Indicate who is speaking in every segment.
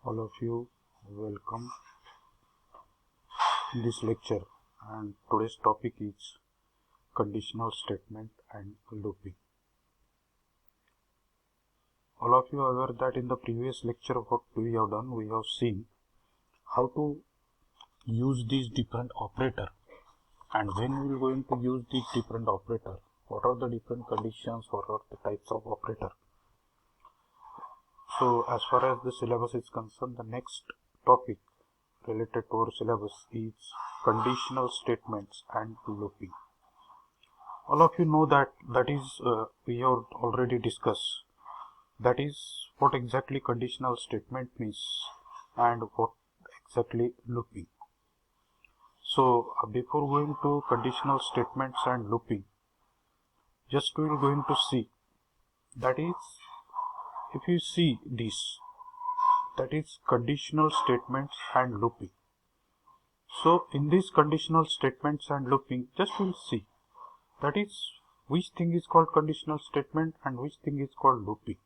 Speaker 1: All of you, welcome in this lecture, and today's topic is conditional statement and looping. All of you are aware that in the previous lecture what we have done, we have seen how to use these different operator, and when we are going to use these different operator, what are the different conditions, what are the types of operator. So as far as the syllabus is concerned, the next topic related to our syllabus is conditional statements and looping. All of you know that we have already discussed, that is what exactly conditional statement means and what exactly looping. So before going to conditional statements and looping, just we are going to see, that is, if you see this, that is conditional statements and looping. So in these conditional statements and looping, just we'll see, that is which thing is called conditional statement and which thing is called looping.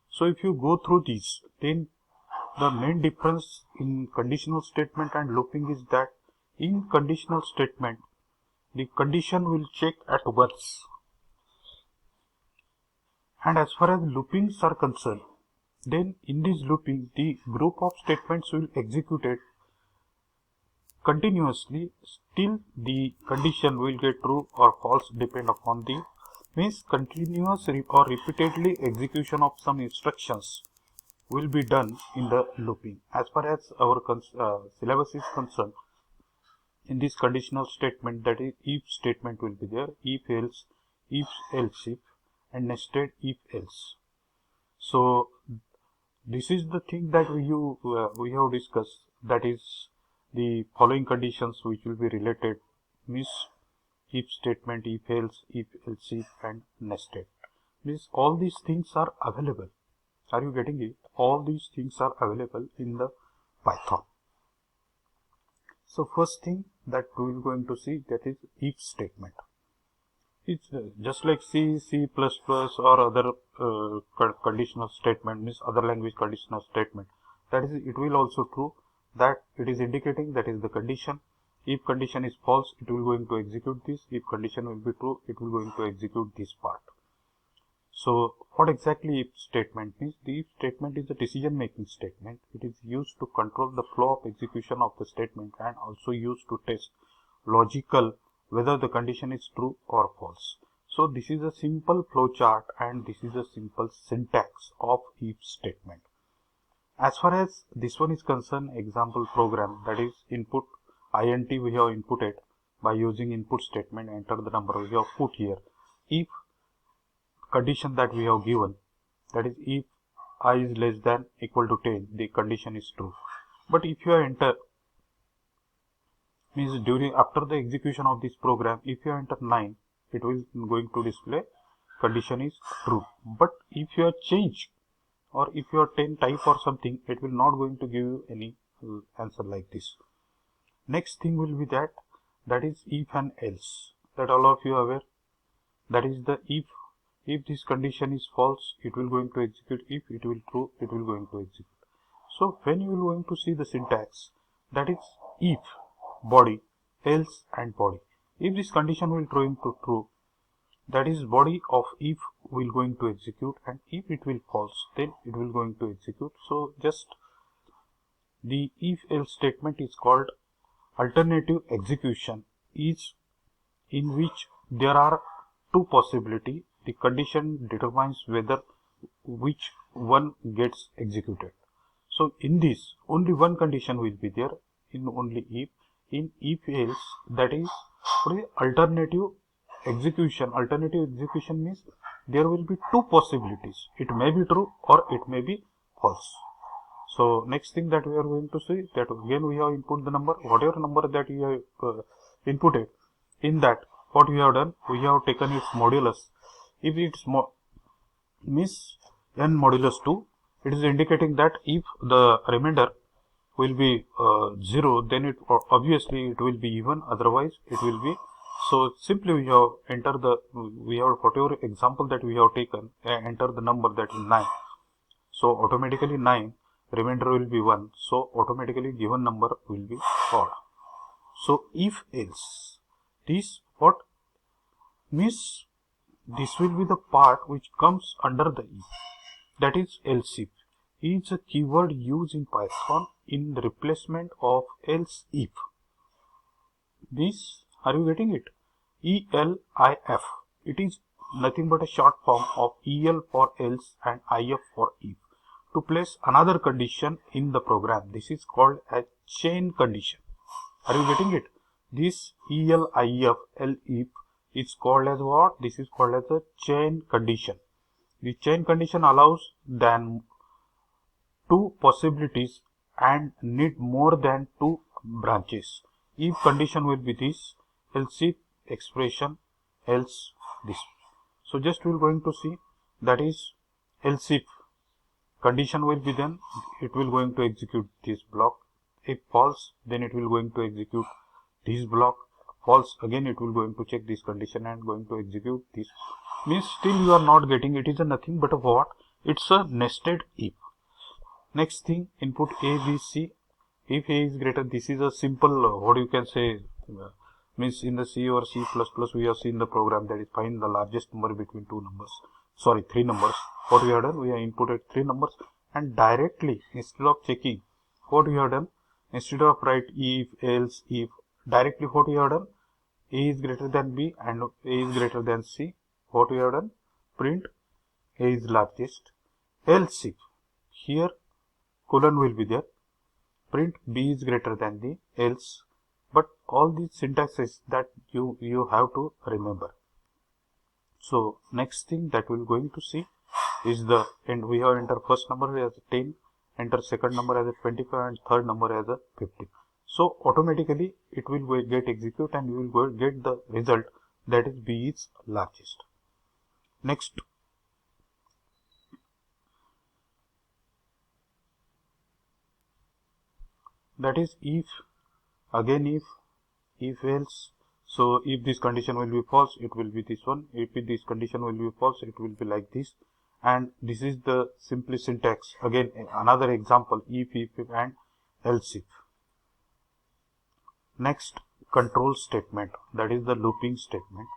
Speaker 1: So if you go through these, then the main difference in conditional statement and looping is that in conditional statement, the condition will check at once, and as far as loopings are concerned, then in this looping the group of statements will execute it continuously till the condition will get true or false, depend upon the means continuous or repeatedly execution of some instructions will be done in the looping. As far as our syllabus is concerned, in this conditional statement, that is if statement will be there, if else if, and nested if else. So this is the thing that we have discussed, that is the following conditions which will be related, means if statement, if else if, and nested. Means all these things are available. Are you getting it? All these things are available in the Python. So first thing that we are going to see, that is if statement. It's just like C, C++ or other conditional statement, means other language conditional statement. That is, it will also true that it is indicating that is the condition. If condition is false, it will going to execute this. If condition will be true, it will going to execute this part. So what exactly if statement means? The if statement is a decision making statement. It is used to control the flow of execution of the statement and also used to test logical whether the condition is true or false. So this is a simple flow chart and this is a simple syntax of if statement. As far as this one is concerned, example program, that is input int we have inputted by using input statement, enter the number we have put here. If condition that we have given, that is if I is less than equal to 10, the condition is true. But if you enter, means during after the execution of this program, if you enter 9, it will going to display condition is true. But if you change or if you are 10 type or something, it will not going to give you any answer like this. Next thing will be that is if and else, that all of you are aware, that is the if this condition is false, it will going to execute, if it will true, it will going to execute. So when you will going to see the syntax, that is if body, else and body. If this condition will going to true, that is body of if will going to execute, and if it will false, then it will going to execute. So just the if else statement is called alternative execution, is in which there are two possibility. The condition determines whether which one gets executed. So in this, only one condition will be there in only if. In if else, that is alternative execution. Alternative execution means there will be two possibilities. It may be true or it may be false. So next thing that we are going to see, that again we have input the number, whatever number that you have inputted. In that, what we have done, we have taken its modulus. If it's means n modulus 2, it is indicating that if the remainder will be 0, then it obviously it will be even, otherwise it will be. So simply we have enter the, we have whatever example that we have taken, enter the number, that is 9. So automatically 9, remainder will be 1, so automatically given number will be odd. So if else, this what means, this will be the part which comes under the if, that is else if. Is a keyword used in Python in the replacement of else if. This, are you getting it? ELIF. It is nothing but a short form of EL for else and IF for if. To place another condition in the program, this is called a chain condition. Are you getting it? This ELIF, LIF is called as what? This is called as a chain condition. The chain condition allows than two possibilities and need more than two branches. If condition will be this, else if expression, else this. So just we are going to see, that is else if condition will be, then it will going to execute this block. If false, then it will going to execute this block. False, again it will going to check this condition and going to execute this. Means still you are not getting, it is a nothing but a what? It's a nested if. Next thing, input A, B, C. If A is greater, this is a simple, what you can say, means in the C or C++ we have seen the program that is find the largest number between three numbers. What we have done, we have inputted three numbers and directly, instead of checking, what we have done, instead of write if, else, if, directly what we have done, A is greater than B and A is greater than C. What we have done, print A is largest, else if, here colon will be there, print B is greater than the else. But all these syntaxes that you have to remember. So next thing that we are going to see is the, and we have enter first number as 10, enter second number as a 25 and third number as a 15. So automatically it will get execute and you will get the result, that is B is largest. Next, that is if, again if else. So if this condition will be false, it will be this one. If this condition will be false, it will be like this. And this is the simply syntax. Again another example, if and else if. Next, control statement, that is the looping statement.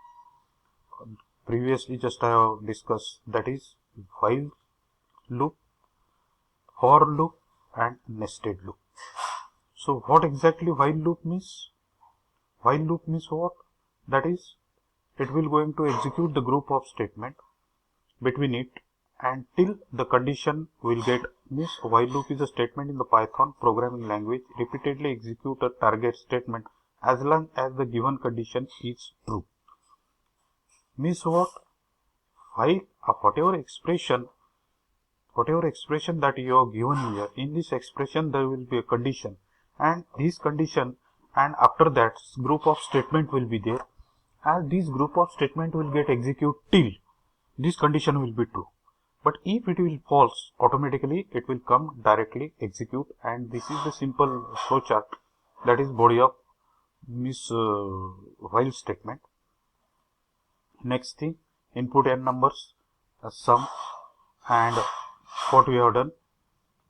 Speaker 1: Previously just I have discussed, that is while loop, for loop and nested loop. So what exactly while loop means? While loop means what? That is, it will going to execute the group of statement between it and till the condition will get, means while loop is a statement in the Python programming language, repeatedly execute a target statement as long as the given condition is true. Means what? While whatever expression that you have given here, in this expression there will be a condition, and this condition, and after that group of statement will be there, and this group of statement will get execute till this condition will be true. But if it will false, automatically it will come directly execute, and this is the simple flowchart, that is body of while statement. Next thing, input n numbers, sum, and what we have done,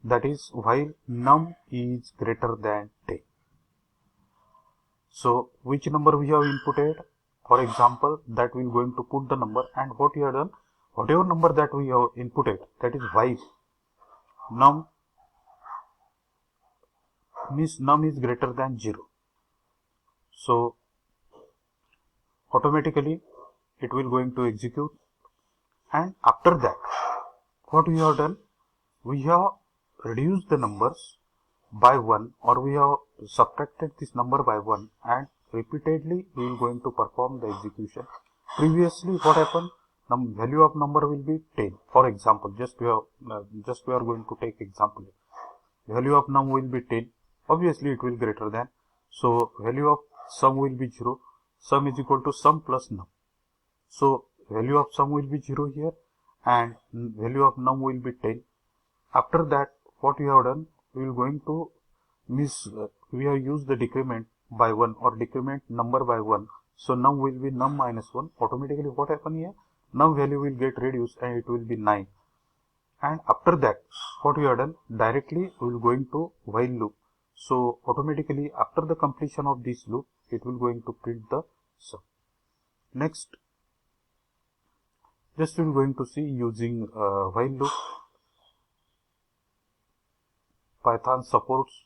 Speaker 1: that is while num is greater than 10. So which number we have inputted? For example, that we are going to put the number, and what we have done, whatever number that we have inputted, that is while num means num is greater than 0. So automatically it will going to execute, and after that what we have done, we have reduced the numbers by 1, or we have subtracted this number by 1, and repeatedly we will going to perform the execution. Previously what happened, value of number will be 10. For example, just we are going to take example. Value of num will be 10. Obviously it will greater than. So value of sum will be 0. Sum is equal to sum plus num. So value of sum will be 0 here, and value of num will be 10. After that, what we have done, we are going to we have used the decrement by 1 or decrement number by 1. So num will be num minus 1. Automatically what happen here? Num value will get reduced and it will be 9. and after that what we have done, directly we will going to while loop. So automatically after the completion of this loop, it will going to print the sum. Next, just we will going to see using while loop. Python supports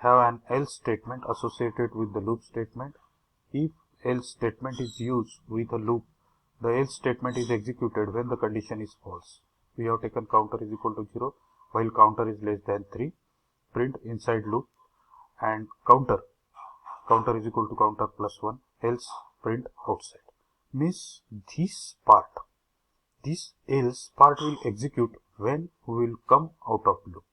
Speaker 1: have an else statement associated with the loop statement. If else statement is used with a loop, the else statement is executed when the condition is false. We have taken counter is equal to 0 while counter is less than 3, print inside loop, and counter is equal to counter plus 1, else print outside. Means this else part will execute when we will come out of loop.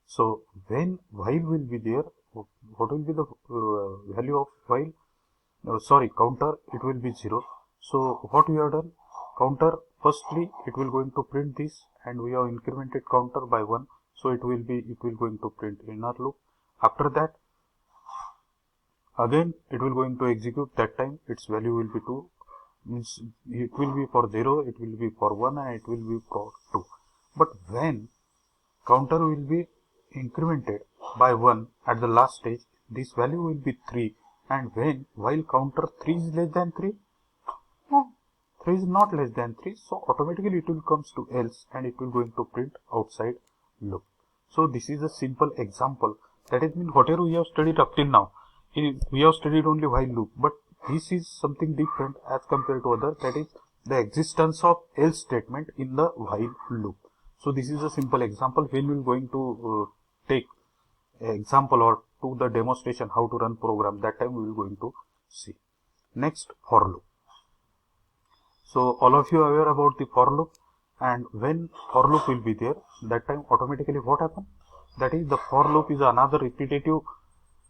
Speaker 1: So when while will be there, what will be the value of while? Counter, it will be 0. So what we have done, counter, firstly it will going to print this, and we have incremented counter by 1, so it will going to print inner loop. After that, again it will going to execute, that time its value will be 2, means it will be for 0, it will be for 1, and it will be for 2. But when counter will be incremented by 1 at the last stage, this value will be 3, and while counter 3 is less than 3, no, 3 is not less than 3, so automatically it will comes to else, and it will going to print outside loop. So this is a simple example. That is mean whatever we have studied up till now, we have studied only while loop, but this is something different as compared to other, that is the existence of else statement in the while loop. So this is a simple example. When we are going to take example or to the demonstration how to run program, that time we will going to see. Next, for loop. So all of you are aware about the for loop, and when for loop will be there, that time automatically what happen? That is, the for loop is another repetitive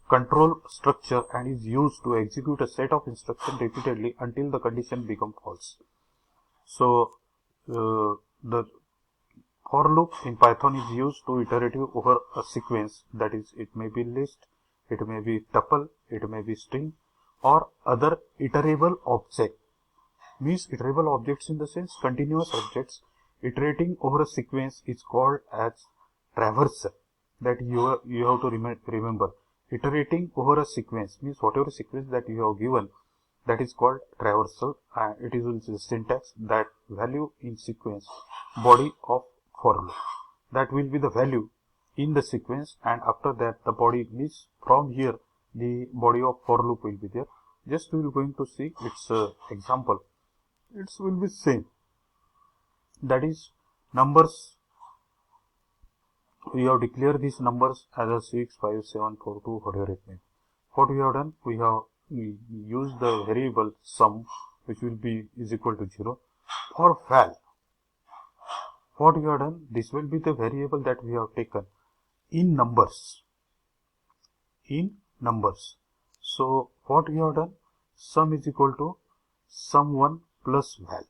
Speaker 1: control structure and is used to execute a set of instructions repeatedly until the condition become false. So the for loop in Python is used to iterative over a sequence, that is, it may be list, it may be tuple, it may be string, or other iterable object. Means iterable objects in the sense continuous objects. Iterating over a sequence is called as traversal. That you have to remember. Iterating over a sequence means whatever sequence that you have given, that is called traversal. It is the syntax that value in sequence body of for loop. That will be the value in the sequence, and after that the body means from here the body of for loop will be there. Just we will going to see its example. It will be same. That is numbers. We have declared these numbers as a 6, 5, 7, 4, 2, whatever it may be. What we have done, we used the variable sum, which will be is equal to 0. For val, what we have done, this will be the variable that we have taken in numbers. So what we have done, sum is equal to sum1 plus val.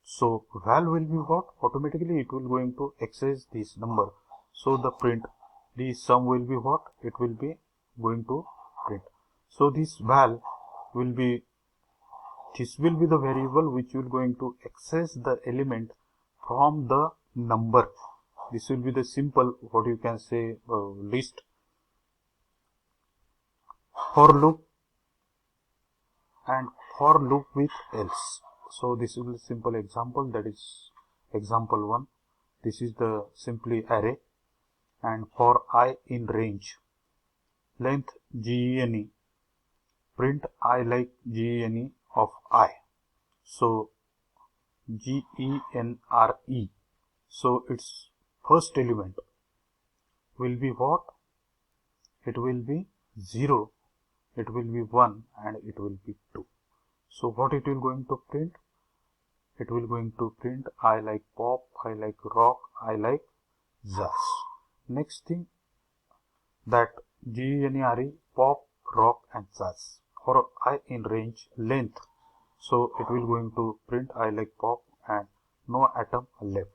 Speaker 1: So val will be what? Automatically it will going to access this number. So the print, the sum will be what? It will be going to print. So this val will be, this will be the variable which will going to access the element from the number. This will be the simple, what you can say, list. For loop and for loop with else. So this is a simple example, that is example 1. This is the simply array, and for I in range, length GENE, print I like GENE of I. So GENRE. So its first element will be what? It will be 0, it will be 1, and it will be 2. So what it will going to print? It will going to print I like pop, I like rock, I like jazz. Next thing, that GENRE, pop, rock, and jazz. For I in range, length, so it will going to print I like pop and no atom left.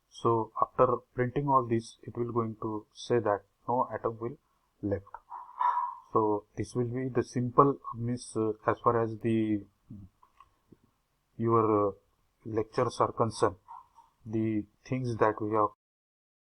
Speaker 1: So after printing all this, it will going to say that no atom will left. So this will be the simple means as far as the your lectures are concerned, the things that we have